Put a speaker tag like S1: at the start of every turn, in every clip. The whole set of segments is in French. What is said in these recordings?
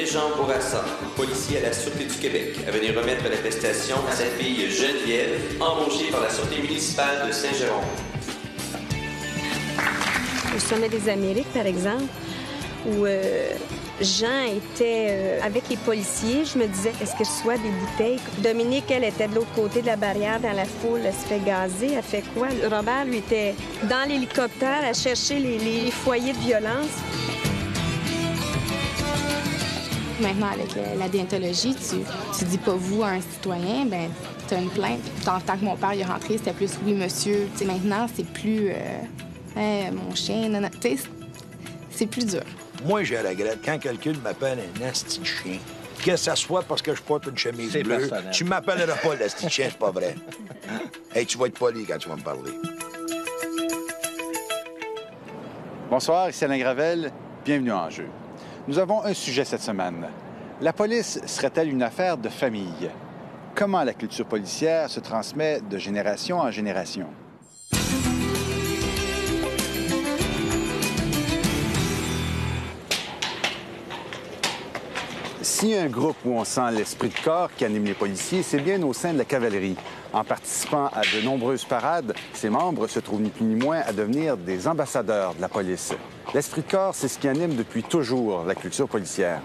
S1: Régent Bourassa, policier à la Sûreté du Québec, à venir remettre l'attestation à sa fille Geneviève, embauchée par la Sûreté municipale de Saint-Jérôme.
S2: Au Sommet des Amériques, par exemple, où Jean était avec les policiers, je me disais, est-ce qu'il reçoit des bouteilles? Dominique, elle était de l'autre côté de la barrière dans la foule, elle se fait gazer, elle fait quoi? Robert, lui, était dans l'hélicoptère à chercher les foyers de violence.
S3: Maintenant, avec la déontologie, tu dis pas vous à un citoyen, ben tu as une plainte. Tant que mon père est rentré, c'était plus oui, monsieur. T'sais, maintenant, c'est plus mon chien, non, non. C'est plus dur.
S4: Moi, j'ai la regrette quand quelqu'un m'appelle un asti de chien. Que ça soit parce que je porte une chemise bleue, personnel. Tu m'appelleras pas l'asti de chien, c'est pas vrai. Hey, tu vas être poli quand tu vas me parler.
S5: Bonsoir, ici Alain Gravel. Bienvenue en Jeu. Nous avons un sujet cette semaine. La police serait-elle une affaire de famille? Comment la culture policière se transmet de génération en génération? S'il y a un groupe où on sent l'esprit de corps qui anime les policiers, c'est bien au sein de la cavalerie. En participant à de nombreuses parades, ses membres se trouvent ni plus ni moins à devenir des ambassadeurs de la police. L'esprit de corps, c'est ce qui anime depuis toujours la culture policière.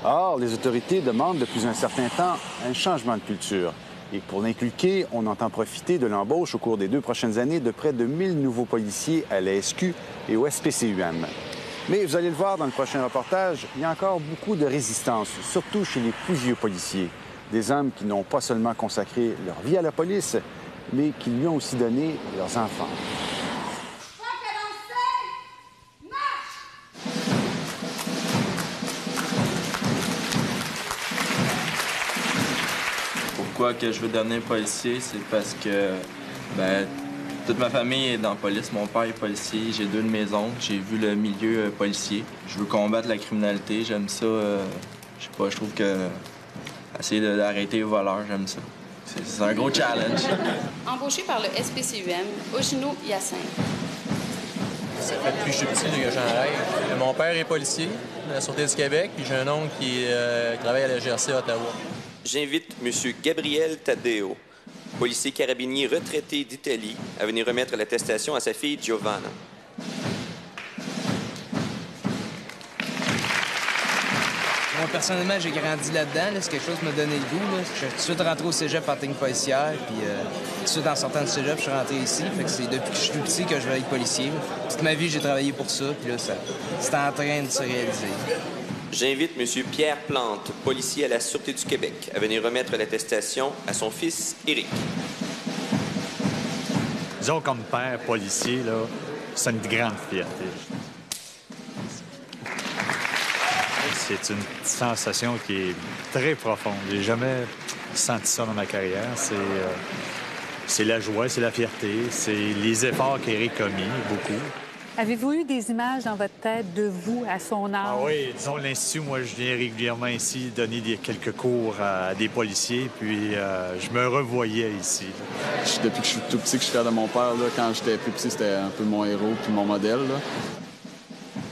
S5: Or, les autorités demandent depuis un certain temps un changement de culture. Et pour l'inculquer, on entend profiter de l'embauche au cours des 2 prochaines années de près de 1000 nouveaux policiers à la SQ et au SPCUM. Mais vous allez le voir dans le prochain reportage, il y a encore beaucoup de résistance, surtout chez les plus vieux policiers. Des hommes qui n'ont pas seulement consacré leur vie à la police, mais qui lui ont aussi donné leurs enfants.
S6: Pourquoi que je veux devenir policier? C'est parce que toute ma famille est dans la police. Mon père est policier, j'ai 2 de mes oncles. J'ai vu le milieu policier. Je veux combattre la criminalité, j'aime ça. Je sais pas, je trouve que essayer d'arrêter les voleurs, j'aime ça. C'est un gros challenge.
S7: Embauché par le SPCUM, Ogino Hyacinthe.
S8: Ça fait depuis que je suis petit que j'en rêve. Mon père est policier à la Sûreté du Québec, puis j'ai un oncle qui travaille à la GRC à Ottawa.
S1: J'invite M. Gabriel Taddeo, policier carabinier retraité d'Italie, à venir remettre l'attestation à sa fille Giovanna.
S9: Moi, personnellement, j'ai grandi là-dedans. Là. C'est quelque chose qui m'a donné le goût. Là. Je suis tout de suite rentré au cégep en technique policière. Puis tout de suite, en sortant du cégep, je suis rentré ici. Fait que c'est depuis que je suis tout petit que je veux être policier. Là. Toute ma vie, j'ai travaillé pour ça. Puis là, c'est en train de se réaliser.
S1: J'invite M. Pierre Plante, policier à la Sûreté du Québec, à venir remettre l'attestation à son fils Éric.
S10: Disons, comme père policier, là, c'est une grande fierté. C'est une sensation qui est très profonde. J'ai jamais senti ça dans ma carrière. C'est la joie, c'est la fierté, c'est les efforts qu'Éric a mis, beaucoup.
S11: Avez-vous eu des images dans votre tête de vous à son âge?
S10: Ah oui, disons, l'Institut, moi, je viens régulièrement ici donner quelques cours à des policiers, puis je me revoyais ici.
S12: Depuis que je suis tout petit, que je suis fier de mon père. Là, quand j'étais plus petit, c'était un peu mon héros puis mon modèle. Là.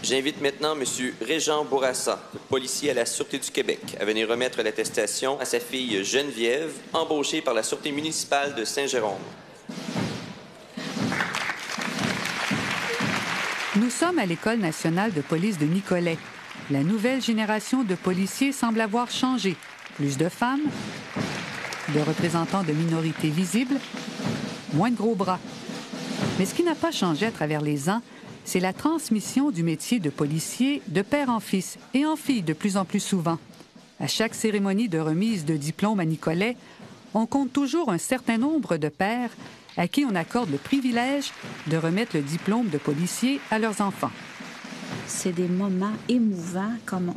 S1: J'invite maintenant M. Régent Bourassa, policier à la Sûreté du Québec, à venir remettre l'attestation à sa fille Geneviève, embauchée par la Sûreté municipale de Saint-Jérôme.
S11: Nous sommes à l'École nationale de police de Nicolet. La nouvelle génération de policiers semble avoir changé. Plus de femmes, de représentants de minorités visibles, moins de gros bras. Mais ce qui n'a pas changé à travers les ans, c'est la transmission du métier de policier de père en fils et en fille de plus en plus souvent. À chaque cérémonie de remise de diplôme à Nicolet, on compte toujours un certain nombre de pères à qui on accorde le privilège de remettre le diplôme de policier à leurs enfants.
S13: C'est des moments émouvants comme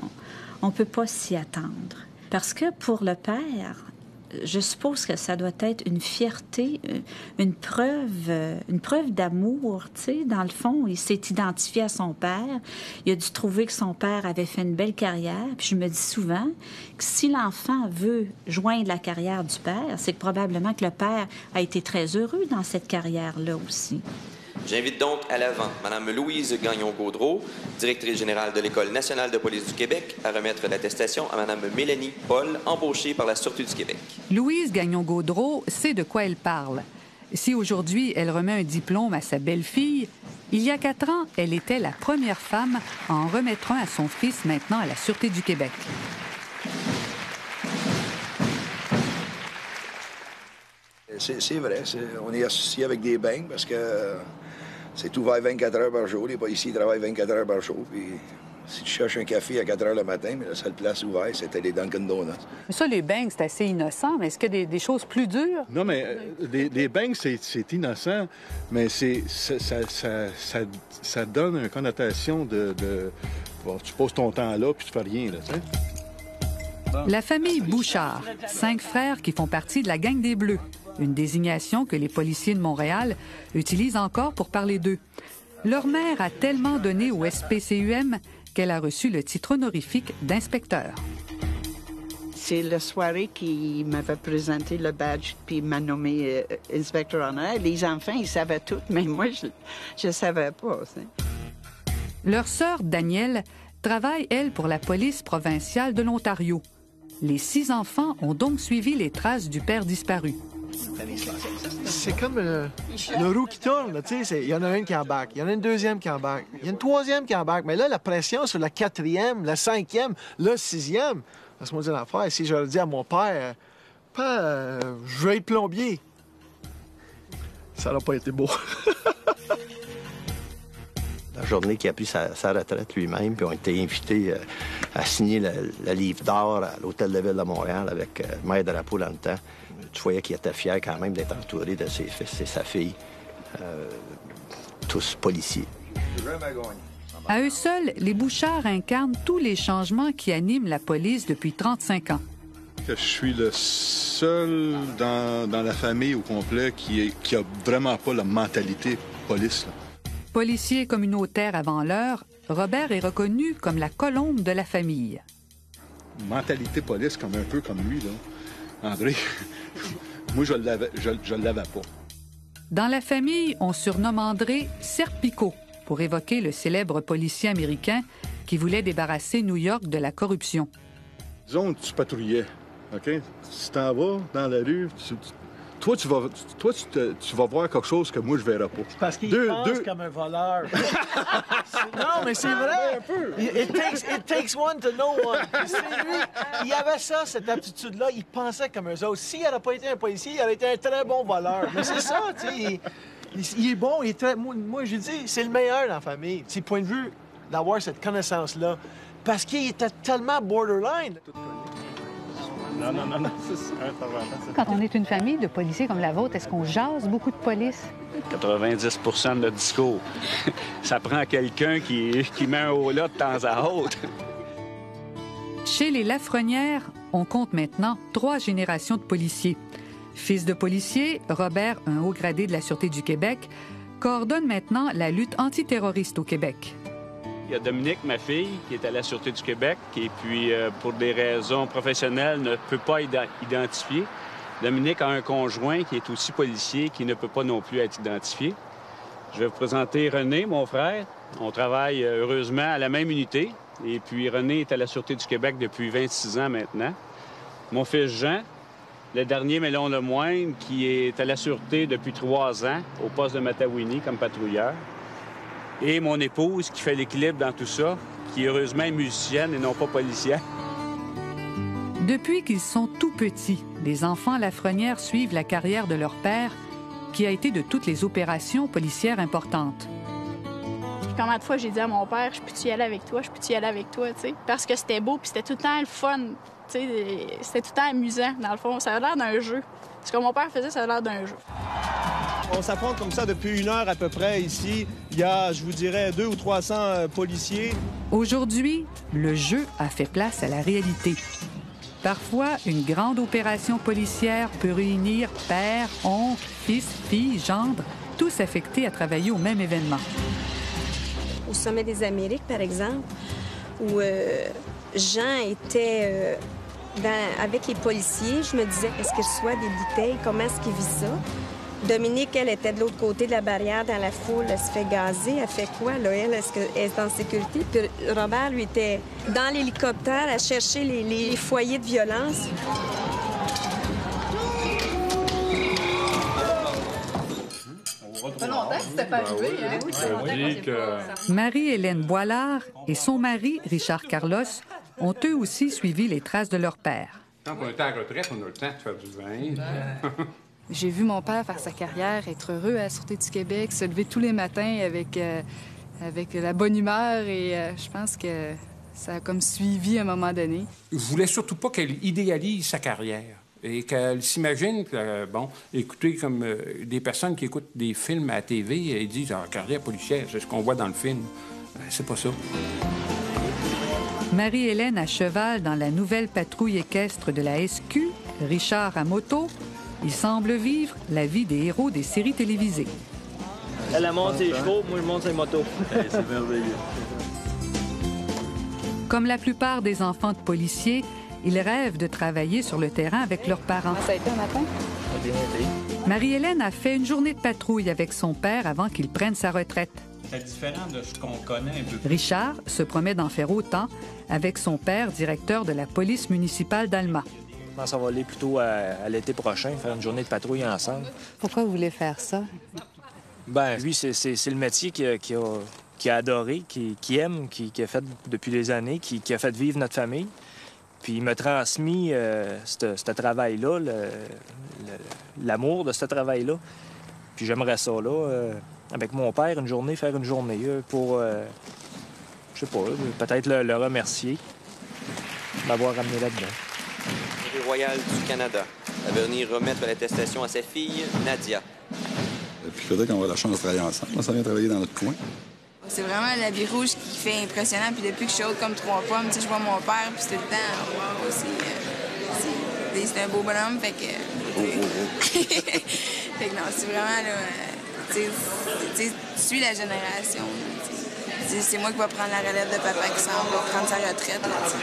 S13: on ne peut pas s'y attendre. Parce que pour le père, je suppose que ça doit être une fierté, une preuve d'amour, tu sais. Dans le fond, il s'est identifié à son père. Il a dû trouver que son père avait fait une belle carrière. Puis je me dis souvent que si l'enfant veut joindre la carrière du père, c'est que probablement que le père a été très heureux dans cette carrière-là aussi.
S1: J'invite donc à l'avant Mme Louise Gagnon-Gaudreau, directrice générale de l'École nationale de police du Québec, à remettre l'attestation à Mme Mélanie Paul, embauchée par la Sûreté du Québec.
S11: Louise Gagnon-Gaudreau sait de quoi elle parle. Si aujourd'hui elle remet un diplôme à sa belle-fille, il y a 4 ans, elle était la première femme à en remettre un à son fils, maintenant à la Sûreté du Québec.
S4: C'est vrai, on est associé avec des banques parce que c'est ouvert 24 heures par jour. Les policiers travaillent 24 heures par jour. Puis si tu cherches un café à 4 heures le matin, mais la seule place ouverte, c'était les Dunkin' Donuts.
S11: Mais ça, les banques, c'est assez innocent, mais est-ce qu'il y a des choses plus dures?
S14: Non, mais les banques, c'est innocent, mais ça donne une connotation de bon, tu poses ton temps là, puis tu fais rien, là, tu sais.
S11: La famille Bouchard, 5 frères qui font partie de la gang des Bleus, une désignation que les policiers de Montréal utilisent encore pour parler d'eux. Leur mère a tellement donné au SPCUM qu'elle a reçu le titre honorifique d'inspecteur.
S15: C'est la soirée qui m'avait présenté le badge puis m'a nommé inspecteur en air. Les enfants, ils savaient tout, mais moi, je savais pas. T'sais.
S11: Leur sœur, Danielle, travaille, elle, pour la police provinciale de l'Ontario. Les 6 enfants ont donc suivi les traces du père disparu.
S16: C'est comme le roue qui tourne, tu sais. Il y en a une qui embarque, il y en a une deuxième qui embarque, il y a une troisième qui embarque. Mais là, la pression sur la 4e, la 5e, la 6e, parce qu'on dit l'affaire, si j'aurais dit à mon père, Père, je veux être plombier, ça n'aurait pas été beau.
S17: La journée qu'il a pris sa retraite lui-même, puis on a été invités à signer le livre d'or à l'Hôtel de Ville de Montréal avec Maître Drapeau dans le temps. Tu voyais qu'il était fier quand même d'être entouré de ses fils et sa fille, tous policiers.
S11: À eux seuls, les Bouchard incarnent tous les changements qui animent la police depuis 35 ans.
S14: Je suis le seul dans la famille au complet qui a vraiment pas la mentalité police, là.
S11: Policier communautaire avant l'heure, Robert est reconnu comme la colombe de la famille.
S14: Mentalité police, un peu comme lui, là. André, moi, je l'avais pas.
S11: Dans la famille, on surnomme André Serpico pour évoquer le célèbre policier américain qui voulait débarrasser New York de la corruption.
S14: Disons que tu patrouillais, OK? Si t'en vas dans la rue, toi, tu vas voir quelque chose que moi, je verrai pas.
S16: Parce qu'il pense comme un voleur. Non, mais c'est vrai. It takes one to know one. C'est lui. Il avait ça, cette aptitude-là. Il pensait comme eux autres. S'il n'aurait pas été un policier, il aurait été un très bon voleur. Mais c'est ça, tu sais. Il est bon. Il est très... Moi, je dis, c'est le meilleur dans la famille. Du point de vue d'avoir cette connaissance-là. Parce qu'il était tellement borderline.
S14: Non, c'est ça.
S11: Quand on est une famille de policiers comme la vôtre, est-ce qu'on jase beaucoup de police?
S18: 90 de notre discours. Ça prend quelqu'un qui met un haut là de temps à autre.
S11: Chez les Lafrenière, on compte maintenant 3 générations de policiers. Fils de policier, Robert, un haut gradé de la Sûreté du Québec, coordonne maintenant la lutte antiterroriste au Québec.
S18: Il y a Dominique, ma fille, qui est à la Sûreté du Québec et puis, pour des raisons professionnelles, ne peut pas identifier. Dominique a un conjoint qui est aussi policier, qui ne peut pas non plus être identifié. Je vais vous présenter René, mon frère. On travaille heureusement à la même unité. Et puis René est à la Sûreté du Québec depuis 26 ans maintenant. Mon fils Jean, le dernier mais non le moindre, qui est à la Sûreté depuis 3 ans, au poste de Matawini comme patrouilleur. Et mon épouse, qui fait l'équilibre dans tout ça, qui heureusement est musicienne et non pas policière.
S11: Depuis qu'ils sont tout petits, les enfants Lafrenière suivent la carrière de leur père, qui a été de toutes les opérations policières importantes.
S19: Combien de fois j'ai dit à mon père, je peux-tu y aller avec toi, tu sais? Parce que c'était beau, puis c'était tout le temps le fun, tu sais, c'était tout le temps amusant, dans le fond. Ça a l'air d'un jeu. Ce que mon père faisait, ça a l'air d'un jeu.
S20: On s'affronte comme ça depuis 1 heure à peu près ici. Il y a, je vous dirais, 200 ou 300 policiers.
S11: Aujourd'hui, le jeu a fait place à la réalité. Parfois, une grande opération policière peut réunir père, oncle, fils, fille, gendre, tous affectés à travailler au même événement.
S2: Au sommet des Amériques, par exemple, où Jean était avec les policiers, je me disais, est-ce qu'il reçoit des bouteilles? Comment est-ce qu'il vit ça? Dominique, elle était de l'autre côté de la barrière dans la foule. Elle se fait gazer. Elle fait quoi, là, elle? Est-ce qu'elle est en sécurité? Puis Robert, lui, était dans l'hélicoptère à chercher les foyers de violence.
S19: Ça fait longtemps que c'était pas arrivé, hein?
S11: Marie-Hélène Boilard et son mari, Richard Carlos, ont eux aussi suivi les traces de leur père.
S21: Quand on est en retraite, on a le temps de faire du vin.
S3: J'ai vu mon père faire sa carrière, être heureux à la Sûreté du Québec, se lever tous les matins avec la bonne humeur et je pense que ça a comme suivi à un moment donné.
S21: Je voulais surtout pas qu'elle idéalise sa carrière et qu'elle s'imagine écouter comme des personnes qui écoutent des films à la TV et disent « Ah, carrière policière, c'est ce qu'on voit dans le film. » C'est pas ça.
S11: Marie-Hélène à cheval dans la nouvelle patrouille équestre de la SQ, Richard à moto. Il semble vivre la vie des héros des séries télévisées.
S16: Elle monte ses chevaux, moi je monte ses motos.
S21: C'est merveilleux.
S11: Comme la plupart des enfants de policiers, ils rêvent de travailler sur le terrain avec leurs parents.
S3: Ça a été un matin?
S11: Marie-Hélène a fait une journée de patrouille avec son père avant qu'il prenne sa retraite.
S10: C'est différent de ce qu'on connaît un peu.
S11: Richard se promet d'en faire autant avec son père, directeur de la police municipale d'Alma.
S16: Je pense qu'on va aller plutôt à l'été prochain, faire une journée de patrouille ensemble.
S11: Pourquoi vous voulez faire ça?
S16: Ben, lui, c'est le métier qu'il a adoré, qu'il aime, qu'il a fait depuis des années, qui a fait vivre notre famille. Puis il m'a transmis ce travail-là, l'amour de ce travail-là. Puis j'aimerais ça, là, avec mon père, faire une journée pour, je sais pas, peut-être le remercier de m'avoir ramené là-dedans.
S1: Royal du Canada à venir remettre l'attestation à sa fille, Nadia.
S12: Puis peut-être qu'on va avoir la chance de travailler ensemble. On s'en vient travailler dans notre coin.
S3: C'est vraiment l'habit rouge qui fait impressionnant. Puis depuis que je suis haute comme 3 pommes, tu sais, je vois mon père, puis c'est tout le temps, wow, c'est un beau bonhomme, fait que... fait que non, c'est vraiment, là, tu suis la génération. C'est moi qui vais prendre la relève de papa qui s'en va prendre sa retraite, là, t'sais.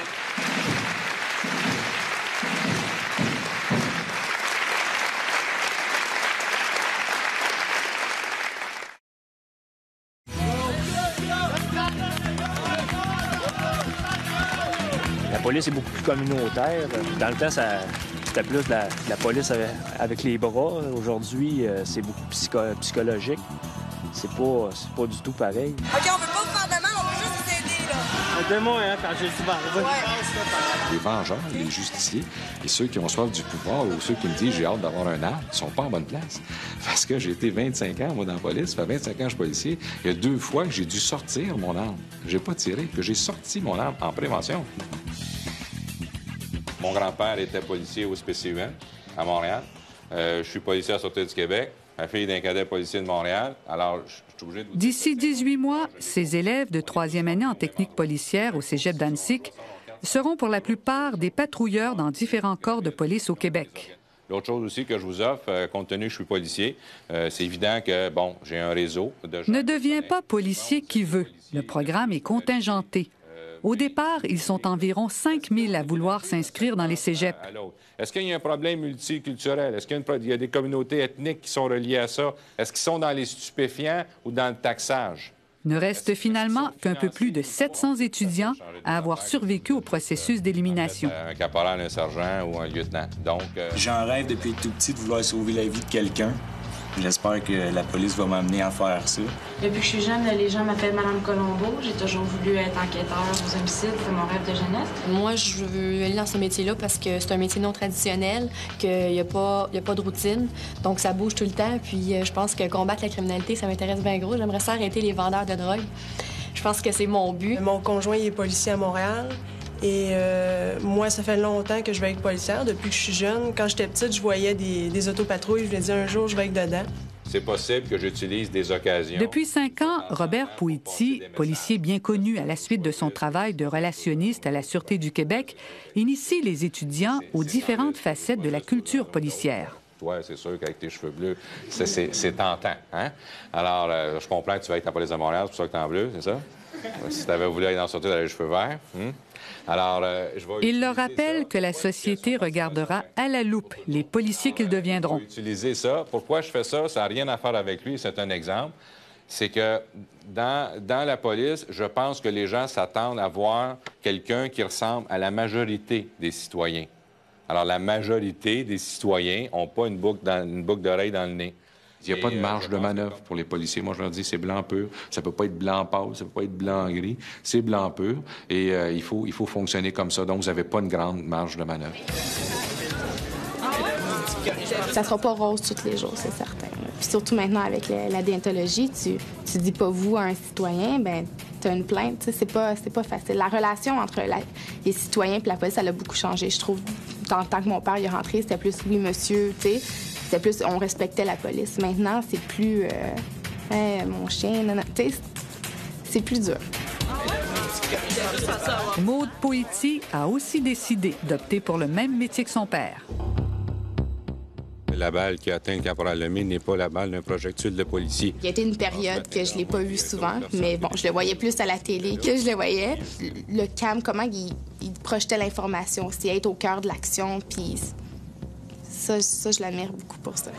S16: La police est beaucoup plus communautaire. Dans le temps, c'était plus de la police avec les bras. Aujourd'hui, c'est beaucoup psychologique. C'est pas du tout pareil.
S3: OK, on veut pas vous faire de mal, on veut juste vous aider, là.
S16: Aidez-moi, hein, quand j'ai souvent.
S22: Les vengeurs, les justiciers et ceux qui ont soif du pouvoir ou ceux qui me disent j'ai hâte d'avoir un arme, ne sont pas en bonne place. Parce que j'ai été 25 ans, moi, dans la police. Ça fait 25 ans que je suis policier. Il y a 2 fois que j'ai dû sortir mon arme. J'ai pas tiré, que j'ai sorti mon arme en prévention.
S23: Mon grand-père était policier au SPCUM à Montréal. Je suis policier à la Sûreté du Québec. Ma fille est d'un cadet policier de Montréal. Alors, je suis obligé de...
S11: D'ici 18 mois, ces élèves de 3e année en technique policière au cégep d'Annecy seront pour la plupart des patrouilleurs dans différents corps de police au Québec.
S23: L'autre chose aussi que je vous offre, compte tenu que je suis policier, c'est évident que, bon, j'ai un réseau de gens...
S11: Ne deviens pas policier qui veut. Le programme est contingenté. Au départ, ils sont environ 5 000 à vouloir s'inscrire dans les cégeps.
S23: Est-ce qu'il y a un problème multiculturel? Est-ce qu'il y a des communautés ethniques qui sont reliées à ça? Est-ce qu'ils sont dans les stupéfiants ou dans le taxage?
S11: Ne reste finalement qu'un peu plus de 700 étudiants à avoir survécu au processus d'élimination.
S23: Un caporal, un sergent ou un lieutenant. Donc,
S24: j'ai un rêve depuis tout petit de vouloir sauver la vie de quelqu'un. J'espère que la police va m'amener à faire ça.
S25: Depuis que je suis jeune, les gens m'appellent Madame Colombo. J'ai toujours voulu être enquêteur aux homicides. C'est mon rêve de jeunesse.
S26: Moi, je veux aller dans ce métier-là parce que c'est un métier non traditionnel, qu'il n'y a pas de routine. Donc, ça bouge tout le temps. Puis, je pense que combattre la criminalité, ça m'intéresse bien gros. J'aimerais ça arrêter les vendeurs de drogue. Je pense que c'est mon but.
S27: Mon conjoint, il est policier à Montréal. Et moi, ça fait longtemps que je vais être policière. Depuis que je suis jeune, quand j'étais petite, je voyais des autopatrouilles. Je me disais, un jour, je vais être dedans.
S23: c'est possible que j'utilise des occasions.
S11: Depuis 5 ans, Robert Pouiti, policier bien connu à la suite de son travail de relationniste à la Sûreté du Québec, initie les étudiants aux différentes facettes de la culture policière.
S23: toi, c'est sûr qu'avec tes cheveux bleus, c'est tentant. Hein? Alors, je comprends que tu vas être à la police de Montréal, c'est pour ça que tu es en bleu, c'est ça? Si tu avais voulu aller dans la sortie, tu avais les cheveux verts. Alors,
S11: il leur rappelle que la société regardera à la loupe les policiers qu'ils deviendront.
S23: Je vais utiliser ça. Pourquoi je fais ça? Ça n'a rien à faire avec lui, c'est un exemple. C'est que dans la police, je pense que les gens s'attendent à voir quelqu'un qui ressemble à la majorité des citoyens. Alors, la majorité des citoyens n'ont pas une boucle d'oreille dans le nez.
S22: Il n'y a pas de marge de manœuvre pour les policiers. Moi, je leur dis, c'est blanc pur. Ça peut pas être blanc pâle, ça peut pas être blanc gris. C'est blanc pur et il faut fonctionner comme ça. Donc, vous n'avez pas une grande marge de manœuvre.
S3: Ça sera pas rose tous les jours, c'est certain. Puis surtout maintenant, avec la déontologie, tu dis pas vous à un citoyen, ben tu as une plainte. C'est pas facile. La relation entre les citoyens et la police, elle a beaucoup changé. Je trouve, dans le temps que mon père est rentré, c'était plus oui, monsieur, tu sais. C'était plus, on respectait la police. Maintenant, c'est plus, mon chien, non, tu sais, c'est plus dur.
S11: Maude Poiti a aussi décidé d'opter pour le même métier que son père.
S23: La balle qui a atteint le caporal Lemay n'est pas la balle d'un projectile de policier.
S3: Il y a été une période que je l'ai pas vu souvent, mais bon, je le voyais plus à la télé que je le voyais. Le CAM, comment il projetait l'information, c'est être au cœur de l'action, puis ça, je l'admire beaucoup pour ça.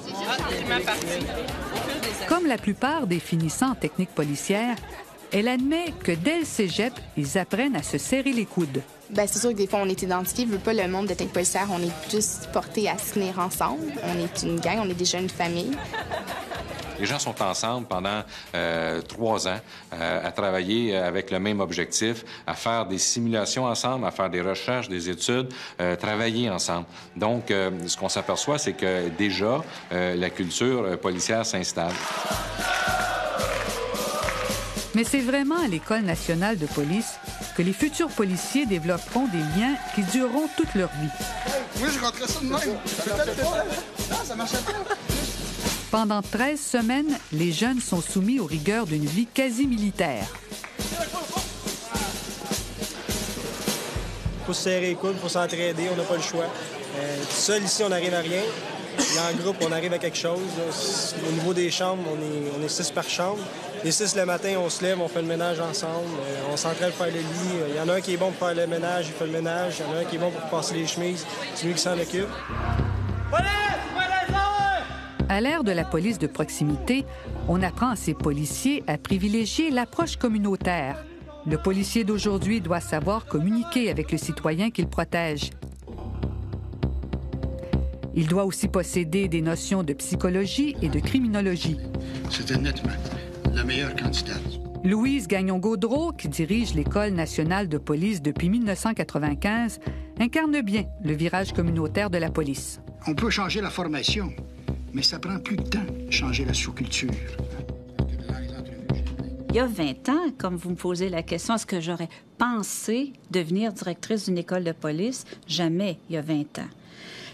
S11: Comme la plupart des finissants en technique policière, elle admet que dès le cégep, ils apprennent à se serrer les coudes.
S3: Bien, c'est sûr que des fois, on est identifié. Veut pas le monde de technique policière, on est plus portés à se tenir ensemble. On est une gang, on est déjà une famille.
S22: Les gens sont ensemble pendant 3 ans à travailler avec le même objectif, à faire des simulations ensemble, à faire des recherches, des études, travailler ensemble. Donc, ce qu'on s'aperçoit, c'est que déjà, la culture policière s'installe.
S11: Mais c'est vraiment à l'École nationale de police que les futurs policiers développeront des liens qui dureront toute leur vie.
S4: Oui, je rentrais ça de même. Non, ça marchait pas.
S11: Pendant 13 semaines, les jeunes sont soumis aux rigueurs d'une vie quasi militaire.
S20: Il faut se serrer les coudes, il faut s'entraider, on n'a pas le choix. Tout seul, ici, on n'arrive à rien. Et en groupe, on arrive à quelque chose. Au niveau des chambres, on est 6 par chambre. Les 6 le matin, on se lève, on fait le ménage ensemble. On s'entraide pour faire le lit. Il y en a un qui est bon pour faire le ménage, il fait le ménage. Il y en a un qui est bon pour passer les chemises. C'est lui qui s'en occupe.
S11: À l'ère de la police de proximité, on apprend à ces policiers à privilégier l'approche communautaire. Le policier d'aujourd'hui doit savoir communiquer avec le citoyen qu'il protège. Il doit aussi posséder des notions de psychologie et de criminologie.
S4: C'était nettement la meilleure candidate.
S11: Louise Gagnon-Gaudreau, qui dirige l'École nationale de police depuis 1995, incarne bien le virage communautaire de la police.
S4: On peut changer la formation, mais ça prend plus de temps, changer la sous-culture.
S5: Il y a 20 ans, comme vous me posez la question, est-ce que j'aurais pensé devenir directrice d'une école de police? Jamais, il y a 20 ans.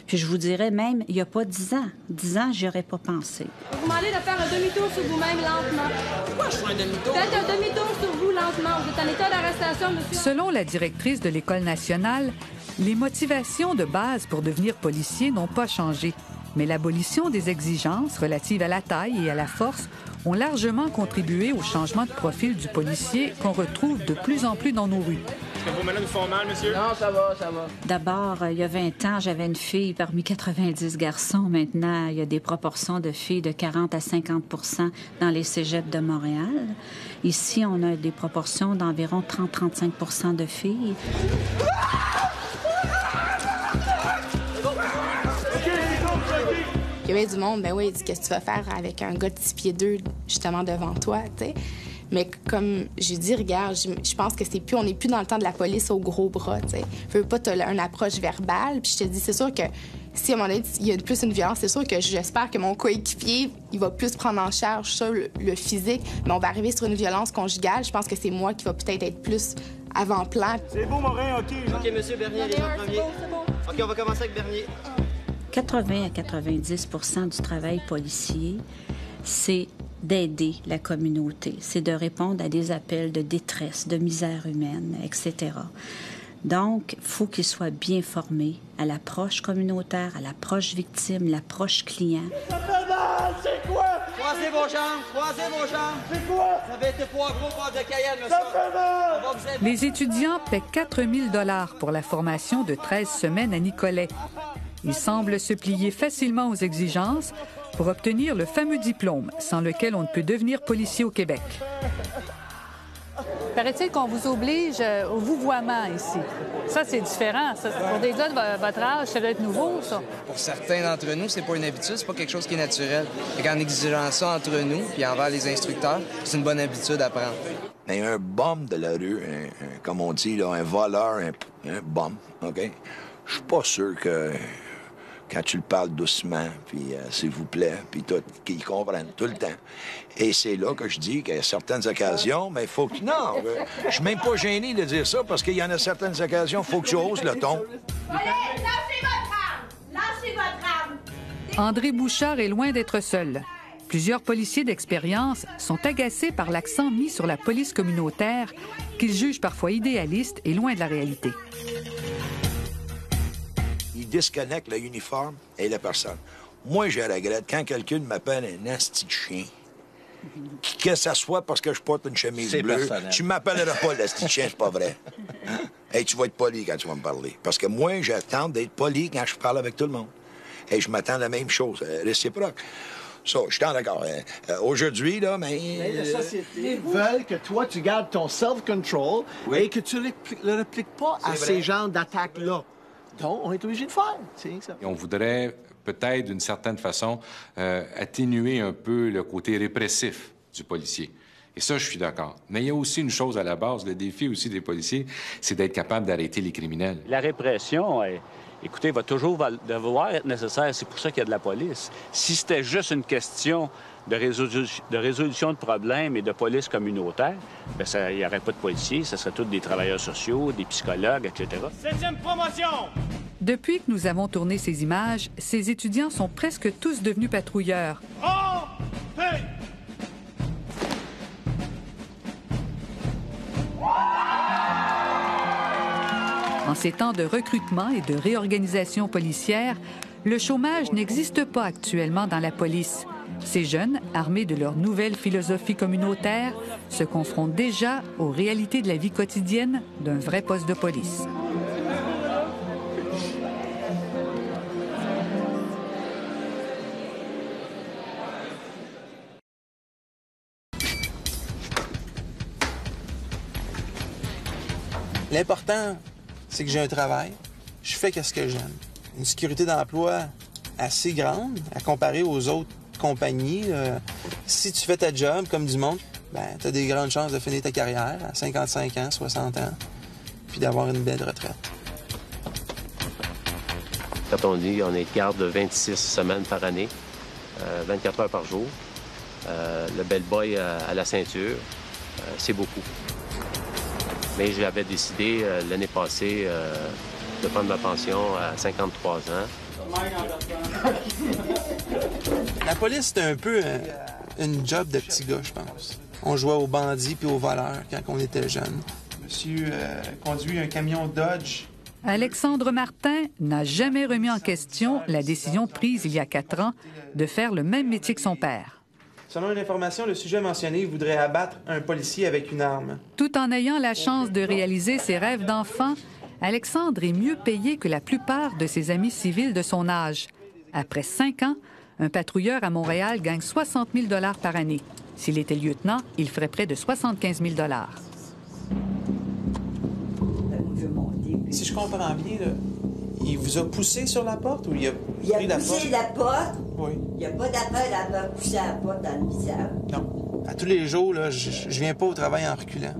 S5: Puis je vous dirais même, il n'y a pas 10 ans. 10 ans, j'y aurais pas pensé.
S6: Vous demandez de faire un demi-tour sur vous-même lentement. Pourquoi je fais un demi-tour? Faites un demi-tour sur vous lentement. Vous êtes en état d'arrestation, monsieur.
S11: Selon la directrice de l'École nationale, les motivations de base pour devenir policier n'ont pas changé. Mais l'abolition des exigences relatives à la taille et à la force ont largement contribué au changement de profil du policier qu'on retrouve de plus en plus dans nos rues.
S7: Est-ce que vos malades vous font mal, monsieur?
S5: Non, ça va, ça va. D'abord, il y a 20 ans, j'avais une fille parmi 90 garçons. Maintenant, il y a des proportions de filles de 40 à 50 % dans les cégeps de Montréal. Ici, on a des proportions d'environ 30-35 % de filles.
S3: Il y avait du monde, ben oui, il dit, qu'est-ce que tu vas faire avec un gars de 6 pieds 2 justement devant toi, tu sais. Mais comme j'ai dit, regarde, je pense que on n'est plus dans le temps de la police au gros bras, tu sais. Je veux pas une approche verbale, puis je te dis, c'est sûr que si à un moment donné, il y a plus une violence, c'est sûr que j'espère que mon coéquipier, il va plus prendre en charge ça, le physique, mais on va arriver sur une violence conjugale. Je pense que c'est moi qui va peut-être être plus avant-plan.
S20: C'est beau, Morin, OK.
S7: OK, monsieur Bernier, les gens premiers. OK, on va commencer avec Bernier.
S5: 80 à 90 % du travail policier, c'est d'aider la communauté, c'est de répondre à des appels de détresse, de misère humaine, etc. Donc, il faut qu'ils soient bien formés à l'approche communautaire, à l'approche victime, l'approche client.
S7: Ça fait mal, c'est quoi? Croisez vos jambes, croisez vos jambes. C'est quoi? Ça avait été poivreau, pas de Cayenne, monsieur. Ça fait mal!
S11: Les étudiants paient 4 000 $ pour la formation de 13 semaines à Nicolet. Ils semblent se plier facilement aux exigences pour obtenir le fameux diplôme sans lequel on ne peut devenir policier au Québec.
S8: Paraît-il qu'on vous oblige au vouvoiement ici. Ça, c'est différent. Ça, pour des gars de votre âge, ça doit être nouveau, ça.
S9: Pour certains d'entre nous, c'est pas une habitude, c'est pas quelque chose qui est naturel. Fait qu'en exigeant ça entre nous puis envers les instructeurs, c'est une bonne habitude à prendre.
S13: Mais un bum de la rue, comme on dit, là, un voleur, un bum, OK? Je suis pas sûr que quand tu le parles doucement, puis s'il vous plaît, puis tout, qu'ils comprennent tout le temps. Et c'est là que je dis qu'à certaines occasions, mais il faut que... Non, je suis même pas gêné de dire ça, parce qu'il y en a certaines occasions, il faut que tu oses le ton.
S14: Allez, lâchez votre arme! Lâchez votre arme!
S11: André Bouchard est loin d'être seul. Plusieurs policiers d'expérience sont agacés par l'accent mis sur la police communautaire, qu'ils jugent parfois idéaliste et loin de la réalité.
S13: Il disconnecte le uniforme et la personne. Moi, je regrette quand quelqu'un m'appelle un asti de chien. Que ça soit parce que je porte une chemise bleue, personnel. Tu m'appelleras pas l'asti de chien, c'est pas vrai. Hey, tu vas être poli quand tu vas me parler. Parce que moi, j'attends d'être poli quand je parle avec tout le monde. Et je m'attends à la même chose, réciproque. Ça, je suis en d'accord. Aujourd'hui, là, mais
S16: la société veut que toi, tu gardes ton self-control et que tu ne le répliques pas à ces genres d'attaques-là. Donc, on est obligé de faire. C'est ça.
S23: Et on voudrait peut-être, d'une certaine façon, atténuer un peu le côté répressif du policier. Et ça, je suis d'accord. Mais il y a aussi une chose à la base, le défi aussi des policiers, c'est d'être capable d'arrêter les criminels.
S15: La répression, écoutez, va toujours devoir être nécessaire. C'est pour ça qu'il y a de la police. Si c'était juste une question de résolution de problèmes et de police communautaire, bien, il n'y aurait pas de policiers, ce serait tous des travailleurs sociaux, des psychologues, etc.
S14: 7e promotion!
S11: Depuis que nous avons tourné ces images, ces étudiants sont presque tous devenus patrouilleurs.
S14: Oh! Hey!
S11: En ces temps de recrutement et de réorganisation policière, le chômage n'existe pas actuellement dans la police. Ces jeunes, armés de leur nouvelle philosophie communautaire, se confrontent déjà aux réalités de la vie quotidienne d'un vrai poste de police.
S17: L'important, c'est que j'ai un travail, je fais ce que j'aime. Une sécurité d'emploi assez grande à comparer aux autres compagnies. Si tu fais ta job comme du monde, ben, tu as des grandes chances de finir ta carrière à 55 ans, 60 ans, puis d'avoir une belle retraite.
S18: Quand on dit on est de garde de 26 semaines par année, 24 heures par jour, le bellboy à la ceinture, c'est beaucoup. Mais j'avais décidé l'année passée de prendre ma pension à 53 ans.
S17: La police, c'était un peu une job de petit gars, je pense. On jouait aux bandits puis aux voleurs quand on était jeunes. Monsieur conduit un camion Dodge.
S11: Alexandre Martin n'a jamais remis en question la décision prise il y a 4 ans de faire le même métier que son père.
S17: Selon une information, le sujet mentionné voudrait abattre un policier avec une arme.
S11: Tout en ayant la chance de réaliser ses rêves d'enfant, Alexandre est mieux payé que la plupart de ses amis civils de son âge. Après 5 ans, un patrouilleur à Montréal gagne 60 000 $ par année. S'il était lieutenant, il ferait près de 75 000 $.
S17: Si je comprends bien, là, il vous a poussé sur la porte ou il a pris la porte?
S28: Il a poussé la porte.
S17: Oui.
S28: Il n'y a pas d'affaire à pousser la porte dans le visage.
S17: Non. À tous les jours, là, je viens pas au travail en reculant.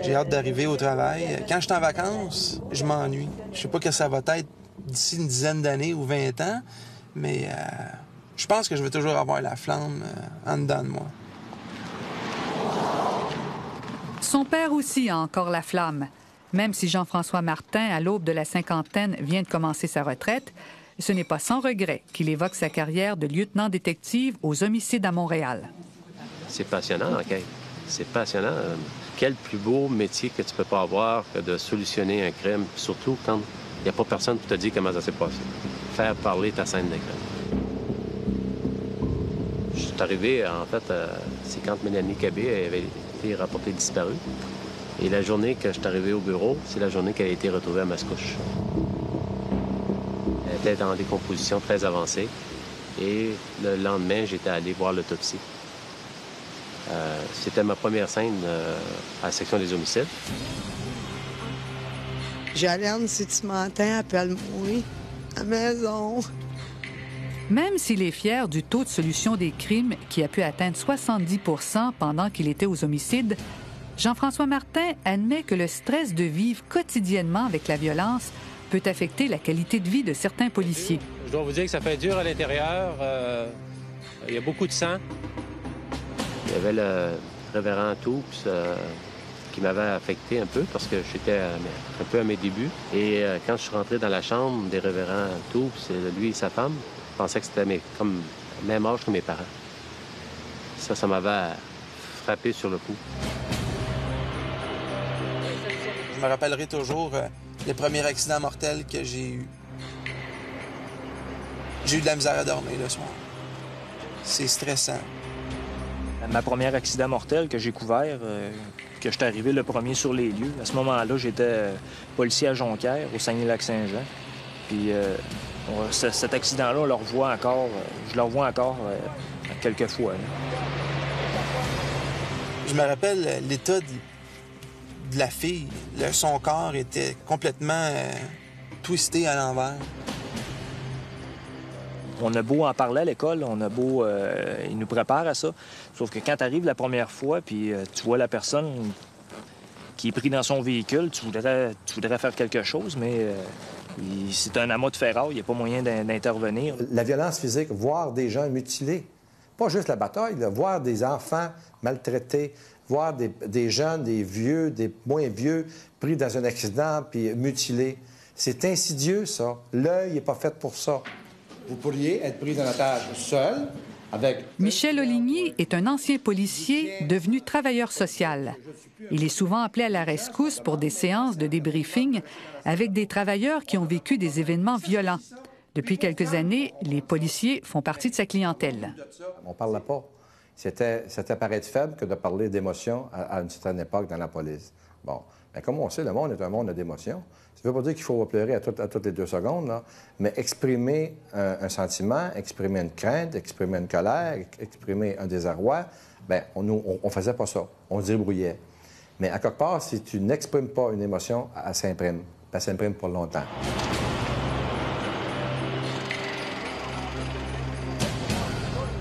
S17: J'ai hâte d'arriver au travail. Quand je suis en vacances, je m'ennuie. Je sais pas que ça va être d'ici une dizaine d'années ou 20 ans, mais je pense que je vais toujours avoir la flamme en dedans de moi.
S11: Son père aussi a encore la flamme. Même si Jean-François Martin, à l'aube de la cinquantaine, vient de commencer sa retraite, ce n'est pas sans regret qu'il évoque sa carrière de lieutenant-détective aux homicides à Montréal.
S18: C'est passionnant, l'enquête. C'est passionnant. Quel plus beau métier que tu peux pas avoir que de solutionner un crime, surtout quand il n'y a pas personne pour te dire comment ça s'est passé. Faire parler ta scène de crime. Je suis arrivé, en fait, c'est quand Mélanie Cabé avait été rapportée disparue. Et la journée que je suis arrivé au bureau, c'est la journée qu'elle a été retrouvée à Mascouche. Elle était dans des décomposition très avancée. Et le lendemain, j'étais allé voir l'autopsie. C'était ma première scène à la section des homicides.
S1: Jolene, si tu m'entends, appelle-moi à la maison.
S11: Même s'il est fier du taux de solution des crimes qui a pu atteindre 70 % pendant qu'il était aux homicides, Jean-François Martin admet que le stress de vivre quotidiennement avec la violence peut affecter la qualité de vie de certains policiers.
S18: Je dois vous dire que ça fait dur à l'intérieur. Il y a beaucoup de sang. Il y avait le révérend Toups qui m'avait affecté un peu parce que j'étais un peu à mes débuts. Et quand je suis rentré dans la chambre des révérends Toups, lui et sa femme, je pensais que c'était comme même âge que mes parents. Ça m'avait frappé sur le coup.
S17: Je me rappellerai toujours le premier accident mortel que j'ai eu. J'ai eu de la misère à dormir le soir. C'est stressant.
S2: Ma première accident mortel que j'ai couvert, que j'étais arrivé le premier sur les lieux. À ce moment-là, j'étais policier à Jonquière, au Saguenay-Lac-Saint-Jean. Puis cet accident-là, je le revois encore quelques fois. Là.
S17: Je me rappelle l'état de la fille. Son corps était complètement twisté à l'envers.
S2: On a beau en parler à l'école, ils nous préparent à ça. Sauf que quand tu arrives la première fois, puis tu vois la personne qui est prise dans son véhicule, tu voudrais faire quelque chose, mais c'est un amas de ferraille, il n'y a pas moyen d'intervenir.
S10: La violence physique, voir des gens mutilés, pas juste la bataille, là, voir des enfants maltraités, voir des jeunes, des vieux, des moins vieux, pris dans un accident puis mutilés. C'est insidieux, ça. L'œil n'est pas fait pour ça. Vous pourriez être pris en otage seul, avec...
S11: Michel Oligny est un ancien policier devenu travailleur social. Il est souvent appelé à la rescousse pour des séances de débriefing avec des travailleurs qui ont vécu des événements violents. Depuis quelques années, les policiers font partie de sa clientèle.
S10: On ne parlait pas. C'était paraître faible que de parler d'émotions à une certaine époque dans la police. Bon, bien, comme on sait, le monde est un monde d'émotions. Ça ne veut pas dire qu'il faut pleurer à toutes les 2 secondes, là, mais exprimer un sentiment, exprimer une crainte, exprimer une colère, exprimer un désarroi, bien, on ne faisait pas ça. On se débrouillait. Mais à quelque part, si tu n'exprimes pas une émotion, elle s'imprime. Elle s'imprime pour longtemps.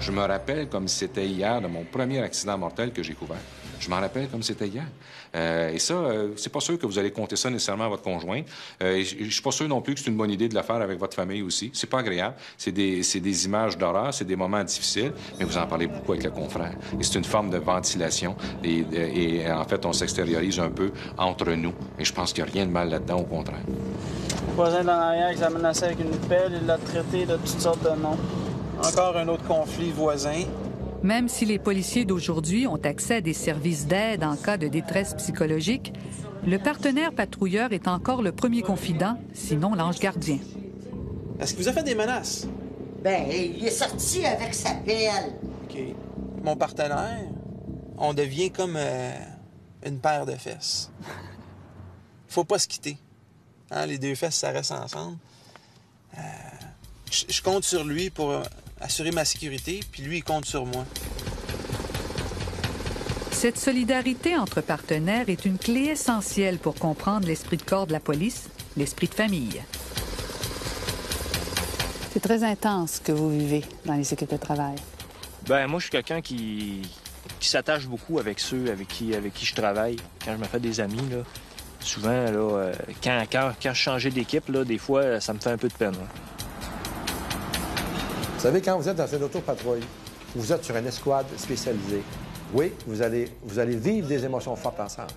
S22: Je me rappelle comme si c'était hier de mon premier accident mortel que j'ai couvert. Je m'en rappelle comme si c'était hier. Et ça, c'est pas sûr que vous allez compter ça nécessairement à votre conjoint. Je suis pas sûr non plus que c'est une bonne idée de le faire avec votre famille aussi. C'est pas agréable. C'est des images d'horreur, c'est des moments difficiles, mais vous en parlez beaucoup avec le confrère. Et c'est une forme de ventilation. Et en fait, on s'extériorise un peu entre nous. Et je pense qu'il n'y a rien de mal là-dedans, au contraire.
S2: Le voisin de l'en arrière qui l'a menacé avec une pelle, il l'a traité de toutes sortes de noms.
S17: Encore un autre conflit voisin.
S11: Même si les policiers d'aujourd'hui ont accès à des services d'aide en cas de détresse psychologique, le partenaire patrouilleur est encore le premier confident, sinon l'ange gardien.
S17: Est-ce qu'il vous a fait des menaces?
S28: Ben, il est sorti avec sa pelle.
S17: OK. Mon partenaire, on devient comme une paire de fesses. Faut pas se quitter. Hein, les 2 fesses, ça reste ensemble. Je compte sur lui pour assurer ma sécurité, puis lui, il compte sur moi.
S11: Cette solidarité entre partenaires est une clé essentielle pour comprendre l'esprit de corps de la police, l'esprit de famille.
S8: C'est très intense ce que vous vivez dans les équipes de travail.
S2: Ben moi, je suis quelqu'un qui s'attache beaucoup avec ceux avec qui je travaille. Quand je me fais des amis, là, souvent, là, quand je changeais d'équipe, là, des fois, ça me fait un peu de peine. Là.
S10: Vous savez, quand vous êtes dans une autopatrouille, vous êtes sur une escouade spécialisée, oui, vous allez vivre des émotions fortes ensemble.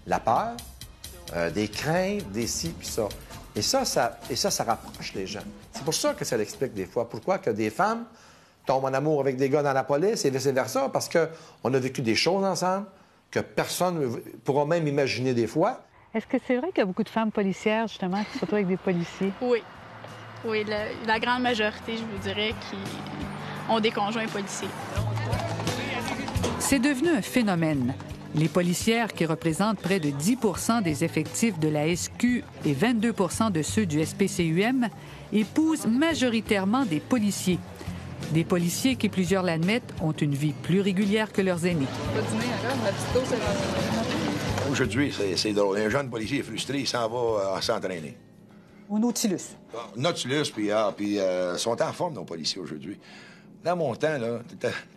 S10: La peur, des craintes, des ci, puis ça. Et ça rapproche les gens. C'est pour ça que ça l'explique des fois. Pourquoi que des femmes tombent en amour avec des gars dans la police et vice-versa, parce qu'on a vécu des choses ensemble, que personne ne pourra même imaginer des fois.
S8: Est-ce que c'est vrai qu'il y a beaucoup de femmes policières, justement, qui se retrouvent avec des policiers?
S4: Oui. Oui, la grande majorité, je vous dirais, qui ont des conjoints policiers.
S11: C'est devenu un phénomène. Les policières, qui représentent près de 10 % des effectifs de la SQ et 22 % de ceux du SPCUM, épousent majoritairement des policiers. Des policiers qui, plusieurs l'admettent, ont une vie plus régulière que leurs aînés.
S13: Aujourd'hui, c'est drôle. Un jeune policier frustré, il s'en va s'entraîner.
S8: Au Nautilus.
S13: Nautilus, puis ils sont en forme, nos policiers, aujourd'hui. Dans mon temps, là,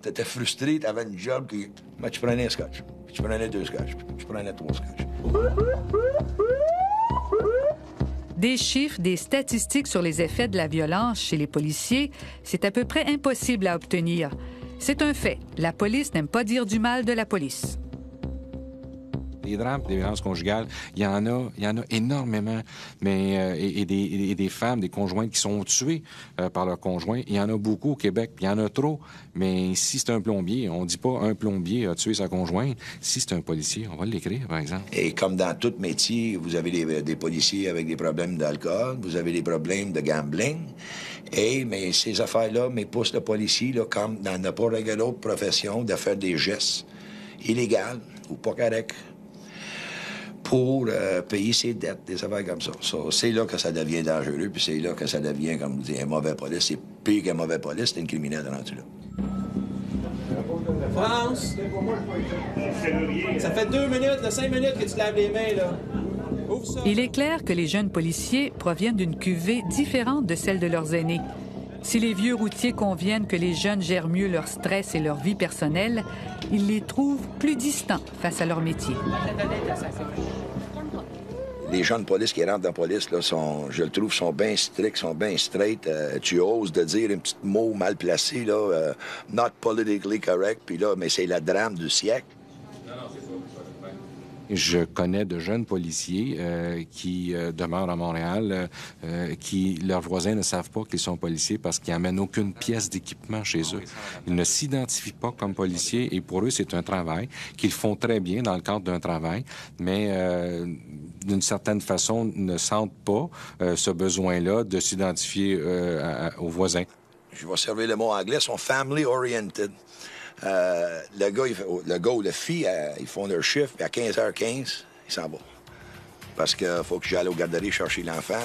S13: t'étais frustré, t'avais une job, puis tu prenais un scotch, puis tu prenais 2 scotch, puis tu prenais 3 scotch.
S11: Des chiffres, des statistiques sur les effets de la violence chez les policiers, c'est à peu près impossible à obtenir. C'est un fait. La police n'aime pas dire du mal de la police.
S22: Les drames, des violences conjugales, il y en a énormément. Mais et des femmes, des conjointes qui sont tuées par leur conjoint, il y en a beaucoup au Québec. Il y en a trop. Mais si c'est un plombier, on dit pas un plombier a tué sa conjointe. Si c'est un policier, on va l'écrire, par exemple.
S13: Et comme dans tout métier, vous avez des policiers avec des problèmes d'alcool, vous avez des problèmes de gambling. Mais ces affaires-là, poussent le policier, là, comme dans n'importe quelle autre profession, de faire des gestes illégaux ou pas corrects pour payer ses dettes, des affaires comme ça. C'est là que ça devient dangereux, puis c'est là que ça devient, comme vous dites, un mauvais police. C'est pire qu'un mauvais police, c'est une criminelle rendu là.
S16: France! Ça fait 2 minutes, là, 5 minutes que tu laves les mains, là. Ouvre ça.
S11: Il est clair que les jeunes policiers proviennent d'une cuvée différente de celle de leurs aînés. Si les vieux routiers conviennent que les jeunes gèrent mieux leur stress et leur vie personnelle, ils les trouvent plus distants face à leur métier.
S13: Les jeunes polices qui rentrent dans la police, là, je le trouve, sont bien stricts, sont bien straight. Tu oses de dire un petit mot mal placé, là, not politically correct, puis là, mais c'est le drame du siècle.
S22: Je connais de jeunes policiers qui demeurent à Montréal, qui, leurs voisins ne savent pas qu'ils sont policiers parce qu'ils n'amènent aucune pièce d'équipement chez eux. Ils ne s'identifient pas comme policiers et pour eux, c'est un travail qu'ils font très bien dans le cadre d'un travail, mais d'une certaine façon, ne sentent pas ce besoin-là de s'identifier aux voisins.
S13: Je vais servir le mot anglais, sont family-oriented. Le gars ou la fille, ils font leur chiffre, puis à 15h15, ils s'en vont. Parce qu'il faut que j'aille au garderie chercher l'enfant,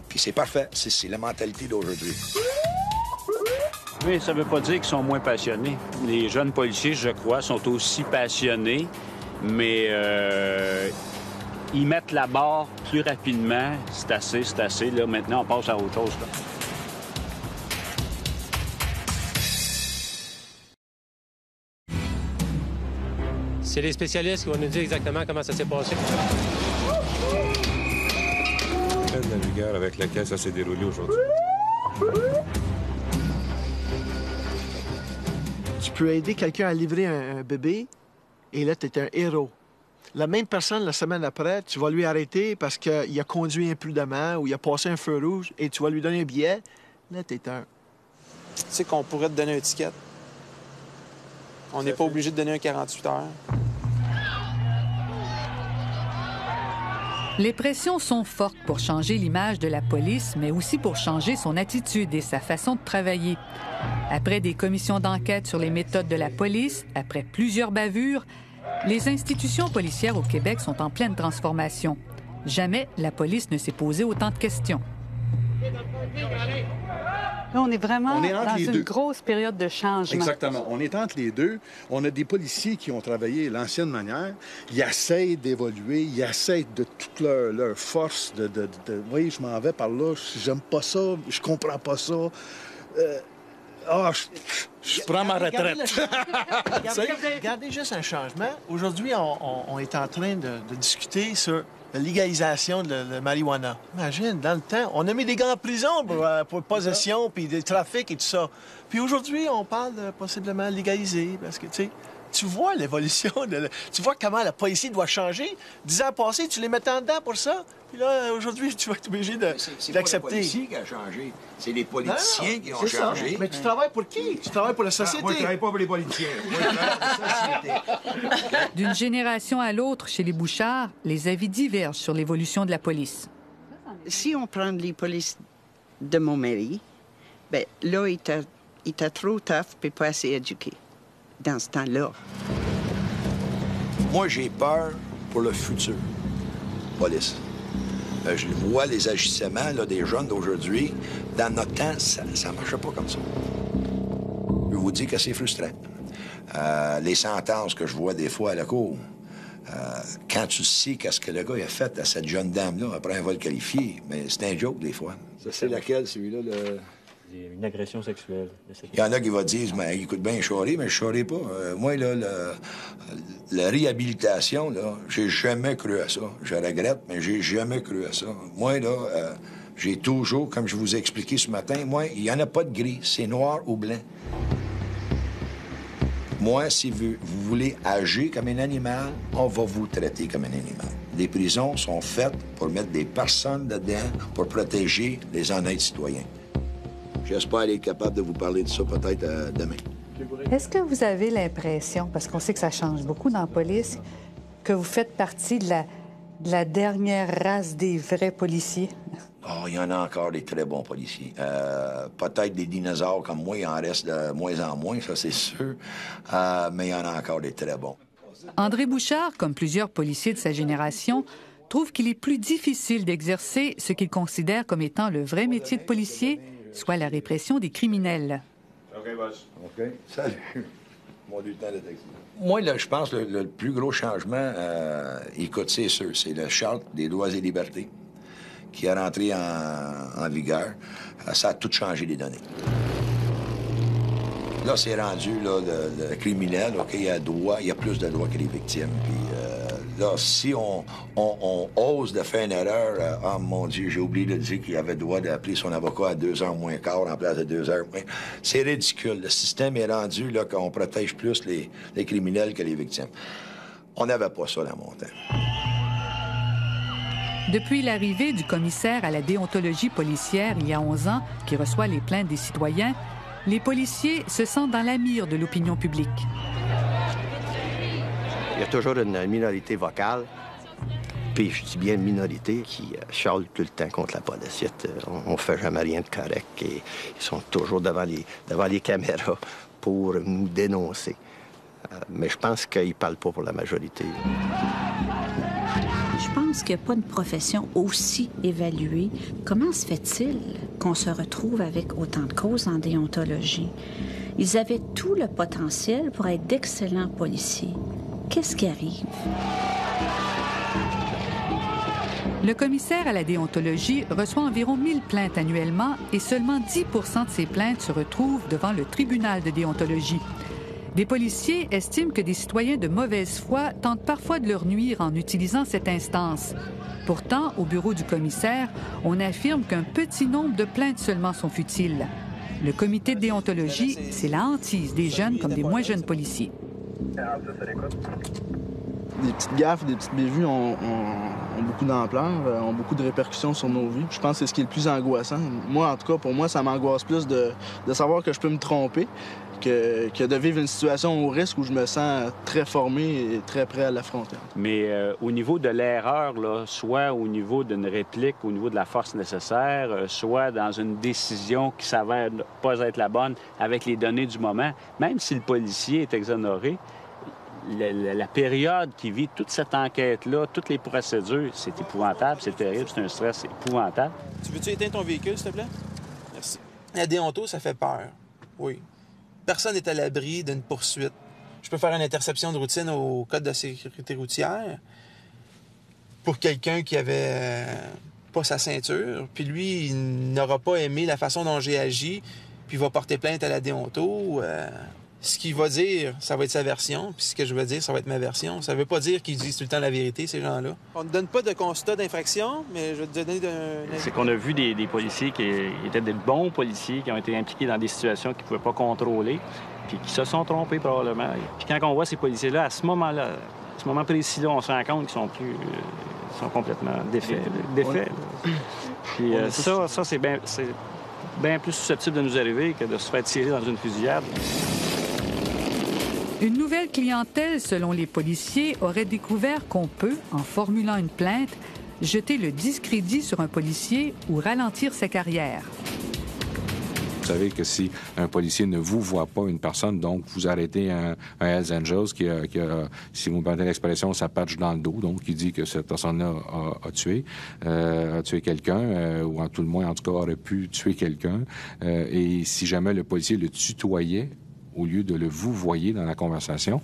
S13: puis c'est parfait. C'est la mentalité d'aujourd'hui.
S15: Mais ça ne veut pas dire qu'ils sont moins passionnés. Les jeunes policiers, je crois, sont aussi passionnés, mais ils mettent la barre plus rapidement. C'est assez. Là, maintenant, on passe à autre chose. Là.
S12: C'est les spécialistes qui vont nous dire exactement comment ça s'est passé.
S22: La vigueur avec laquelle ça s'est déroulé aujourd'hui.
S16: Tu peux aider quelqu'un à livrer un bébé, et là, tu es un héros. La même personne, la semaine après, tu vas lui arrêter parce qu'il a conduit imprudemment ou il a passé un feu rouge et tu vas lui donner un billet. Là, tu es un...
S17: Tu sais qu'on pourrait te donner un ticket. On n'est pas obligé de donner un 48 heures.
S11: Les pressions sont fortes pour changer l'image de la police, mais aussi pour changer son attitude et sa façon de travailler. Après des commissions d'enquête sur les méthodes de la police, après plusieurs bavures, les institutions policières au Québec sont en pleine transformation. Jamais la police ne s'est posé autant de questions.
S8: Là, on est vraiment dans une grosse période de changement.
S19: Exactement. On est entre les deux. On a des policiers qui ont travaillé l'ancienne manière. Ils essayent d'évoluer. Ils essayent de toute leur force oui, je m'en vais par là. J'aime pas ça. Je comprends pas ça. Je prends ma retraite.
S16: Regardez juste un changement. Aujourd'hui, on est en train de discuter sur la légalisation de la marijuana. Imagine, dans le temps, on a mis des gars en prison pour possession, puis des trafics et tout ça. Puis aujourd'hui, on parle de possiblement légaliser, parce que, tu sais, Tu vois l'évolution, tu vois comment la police doit changer. 10 ans passés, tu les mettais en dedans pour ça. Puis là, aujourd'hui, tu vas être obligé d'accepter.
S13: C'est pas la police qui a changé. C'est les politiciens qui ont changé.
S16: Ça. Mais tu travailles pour qui? Tu travailles pour la société.
S13: Moi, je travaille pas pour les politiciens. Moi, je travaille pour la société.
S11: D'une génération à l'autre, chez les Bouchard, les avis divergent sur l'évolution de la police.
S28: Si on prend les polices de mon mari, bien là, il était trop tough et pas assez éduqué dans ce temps-là.
S13: Moi, j'ai peur pour le futur. Police. Je vois les agissements là, des jeunes d'aujourd'hui. Dans notre temps, ça ne marchait pas comme ça. Je vous dis que c'est frustrant. Les sentences que je vois des fois à la cour, quand tu sais qu'est-ce que le gars a fait à cette jeune dame-là après un vol qualifié, mais c'est un joke des fois. Ça, c'est laquelle, celui-là?
S2: Une agression sexuelle.
S13: Il y en a qui vont dire, mais écoute bien, je charrie, mais je charrie pas. Moi, là, la réhabilitation, là, j'ai jamais cru à ça. Je regrette, mais j'ai jamais cru à ça. Moi, là, j'ai toujours, comme je vous ai expliqué ce matin, moi, il n'y en a pas de gris. C'est noir ou blanc. Moi, si vous voulez agir comme un animal, on va vous traiter comme un animal. Les prisons sont faites pour mettre des personnes dedans pour protéger les honnêtes citoyens. J'espère être capable de vous parler de ça peut-être demain.
S8: Est-ce que vous avez l'impression, parce qu'on sait que ça change beaucoup dans la police, que vous faites partie de la dernière race des vrais policiers?
S13: Oh, il y en a encore des très bons policiers. Peut-être des dinosaures comme moi, il en reste de moins en moins, ça c'est sûr. Mais il y en a encore des très bons.
S11: André Bouchard, comme plusieurs policiers de sa génération, trouve qu'il est plus difficile d'exercer ce qu'il considère comme étant le vrai métier de policier, soit la répression des criminels.
S13: OK, boss. OK. Salut. Mon lieutenant de taxi. Moi, là, je pense que le plus gros changement, écoute, c'est sûr, c'est la Charte des droits et libertés qui est rentrée en vigueur. Ça a tout changé les données. Là, c'est rendu, là, le criminel, OK, il y a plus de droits que les victimes. Puis là, si on ose de faire une erreur, oh mon Dieu, j'ai oublié de dire qu'il avait le droit d'appeler son avocat à 2h moins quart en place de 2h moins. C'est ridicule. Le système est rendu, là, qu'on protège plus les criminels que les victimes. On n'avait pas ça dans mon temps.
S11: Depuis l'arrivée du commissaire à la déontologie policière il y a 11 ans, qui reçoit les plaintes des citoyens, les policiers se sentent dans la mire de l'opinion publique.
S18: Il y a toujours une minorité vocale, puis je dis bien une minorité, qui chiale tout le temps contre la police. On ne fait jamais rien de correct et ils sont toujours devant les caméras pour nous dénoncer. Mais je pense qu'ils ne parlent pas pour la majorité.
S5: Je pense qu'il n'y a pas une profession aussi évaluée. Comment se fait-il qu'on se retrouve avec autant de causes en déontologie? Ils avaient tout le potentiel pour être d'excellents policiers. Qu'est-ce qui arrive?
S11: Le commissaire à la déontologie reçoit environ 1000 plaintes annuellement et seulement 10 % de ces plaintes se retrouvent devant le tribunal de déontologie. Des policiers estiment que des citoyens de mauvaise foi tentent parfois de leur nuire en utilisant cette instance. Pourtant, au bureau du commissaire, on affirme qu'un petit nombre de plaintes seulement sont futiles. Le comité de déontologie, c'est la hantise des jeunes comme des moins jeunes policiers.
S17: Des petites gaffes, des petites bévues ont beaucoup d'ampleur, ont beaucoup de répercussions sur nos vies. Je pense que c'est ce qui est le plus angoissant. Moi, en tout cas, pour moi, ça m'angoisse plus de savoir que je peux me tromper que de vivre une situation au risque où je me sens très formé et très prêt à l'affronter.
S15: Mais au niveau de l'erreur, là, soit au niveau d'une réplique, au niveau de la force nécessaire, soit dans une décision qui s'avère pas être la bonne avec les données du moment, même si le policier est exonéré, la période qui vit toute cette enquête-là, toutes les procédures, c'est épouvantable, c'est terrible, c'est un stress épouvantable.
S17: Tu veux-tu éteindre ton véhicule, s'il te plaît? Merci. La déonto, ça fait peur, oui. Personne n'est à l'abri d'une poursuite. Je peux faire une interception de routine au Code de sécurité routière pour quelqu'un qui avait pas sa ceinture, puis lui, il n'aura pas aimé la façon dont j'ai agi, puis il va porter plainte à la déonto. Ce qu'il va dire, ça va être sa version, puis ce que je vais dire, ça va être ma version. Ça veut pas dire qu'ils disent tout le temps la vérité, ces gens-là. On ne donne pas de constat d'infraction, mais je vais te donner
S2: C'est qu'on a vu des policiers qui étaient des bons policiers, qui ont été impliqués dans des situations qu'ils ne pouvaient pas contrôler.
S3: puis qui se sont trompés probablement. Puis quand on voit ces policiers-là, à ce moment-là, à ce moment précis-là, on se rend compte qu'ils sont plus... sont complètement défaits. Puis ça c'est bien plus susceptible de nous arriver que de se faire tirer dans une fusillade.
S11: Une nouvelle clientèle, selon les policiers, aurait découvert qu'on peut, en formulant une plainte, jeter le discrédit sur un policier ou ralentir sa carrière.
S22: Vous savez que si un policier ne vous voit pas, une personne, donc vous arrêtez un Hells Angels qui a, si vous me permettez l'expression, sa patch dans le dos, donc qui dit que cette personne-là a tué quelqu'un, ou en tout le moins, en tout cas, aurait pu tuer quelqu'un. Et si jamais le policier le tutoyait, au lieu de le vouvoyer dans la conversation,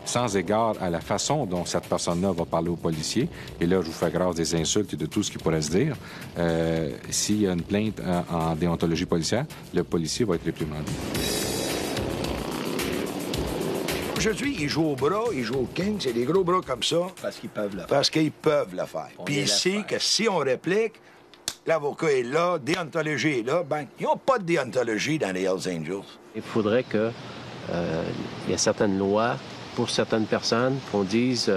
S22: sans égard à la façon dont cette personne-là va parler au policier. Et là, je vous fais grâce des insultes et de tout ce qui pourrait se dire. S'il y a une plainte en déontologie policière, le policier va être réprimandé.
S13: Aujourd'hui, ils jouent au bras, ils jouent au king, c'est des gros bras comme ça.
S6: Parce qu'ils peuvent le faire.
S13: Parce qu'ils peuvent le faire. Puis ici, que si on réplique, l'avocat est là, déontologie est là, ben, ils n'ont pas de déontologie dans les Hells Angels.
S18: Il faudrait que il y ait certaines lois pour certaines personnes qu'on dise,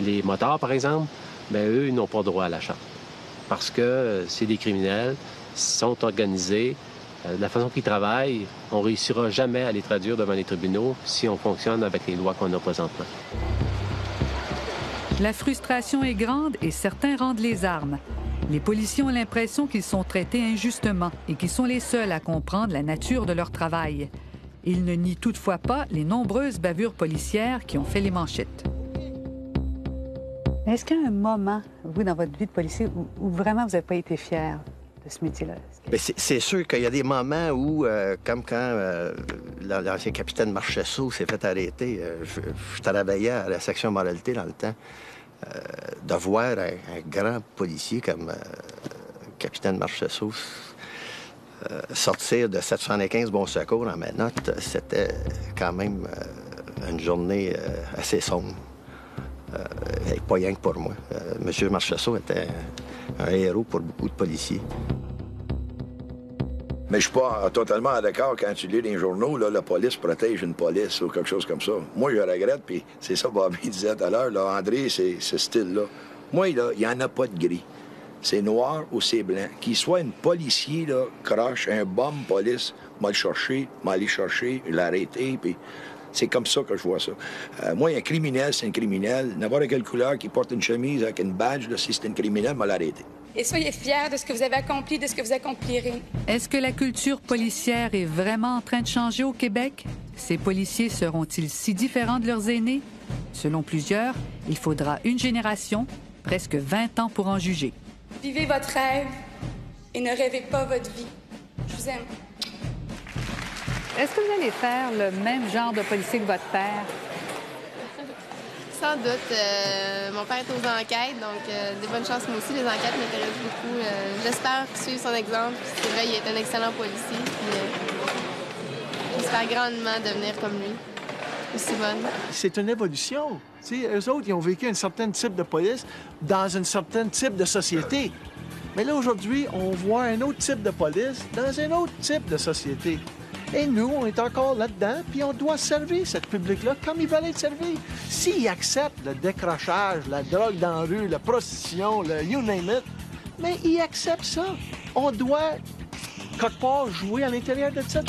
S18: les motards, par exemple, bien, eux, ils n'ont pas droit à la charte. Parce que c'est des criminels, ils sont organisés. De la façon qu'ils travaillent, on ne réussira jamais à les traduire devant les tribunaux si on fonctionne avec les lois qu'on a présentement.
S11: La frustration est grande et certains rendent les armes. Les policiers ont l'impression qu'ils sont traités injustement et qu'ils sont les seuls à comprendre la nature de leur travail. Ils ne nient toutefois pas les nombreuses bavures policières qui ont fait les manchettes.
S8: Est-ce qu'il y a un moment, vous, dans votre vie de policier, où vraiment vous n'avez pas été fier de ce métier-là?
S6: Bien, c'est sûr qu'il y a des moments où, comme quand l'ancien capitaine Marchessault s'est fait arrêter, je travaillais à la section moralité dans le temps, de voir un grand policier comme capitaine Marchessault sortir de 775 Bon Secours dans ma note, c'était quand même une journée assez sombre. Et pas rien que pour moi. Monsieur Marchessault était un héros pour beaucoup de policiers.
S13: Mais je suis pas totalement d'accord quand tu lis les journaux, là, la police protège une police ou quelque chose comme ça. Moi, je regrette, puis c'est ça Bobby disait tout à l'heure, là, André, c'est ce style-là. Moi, là, il n'y en a pas de gris. C'est noir ou c'est blanc. Qu'il soit un policier, là, croche, un bum police, m'a le chercher, m'a aller chercher, l'arrêter, puis c'est comme ça que je vois ça. Moi, un criminel, c'est un criminel. N'importe quelle couleur qui porte une chemise avec une badge, là, si c'est un criminel, m'a l'arrêter.
S20: Et soyez fiers de ce que vous avez accompli, de ce que vous accomplirez.
S11: Est-ce que la culture policière est vraiment en train de changer au Québec? Ces policiers seront-ils si différents de leurs aînés? Selon plusieurs, il faudra une génération, presque 20 ans pour en juger.
S20: Vivez votre rêve et ne rêvez pas votre vie. Je vous aime.
S8: Est-ce que vous allez faire le même genre de policier que votre père?
S21: Sans doute. Mon père est aux enquêtes, donc de bonnes chances. Moi aussi, les enquêtes m'intéressent beaucoup. J'espère suivre son exemple. C'est vrai, il est un excellent policier. J'espère grandement devenir comme lui, aussi bonne.
S16: C'est une évolution. T'sais, eux autres, ils ont vécu un certain type de police dans un certain type de société. Mais là, aujourd'hui, on voit un autre type de police dans un autre type de société. Et nous, on est encore là-dedans, puis on doit servir ce public-là comme ils veulent être servis. S'ils acceptent le décrochage, la drogue dans la rue, la prostitution, le you name it, mais ils acceptent ça. On doit, quelque part, jouer à l'intérieur de ça.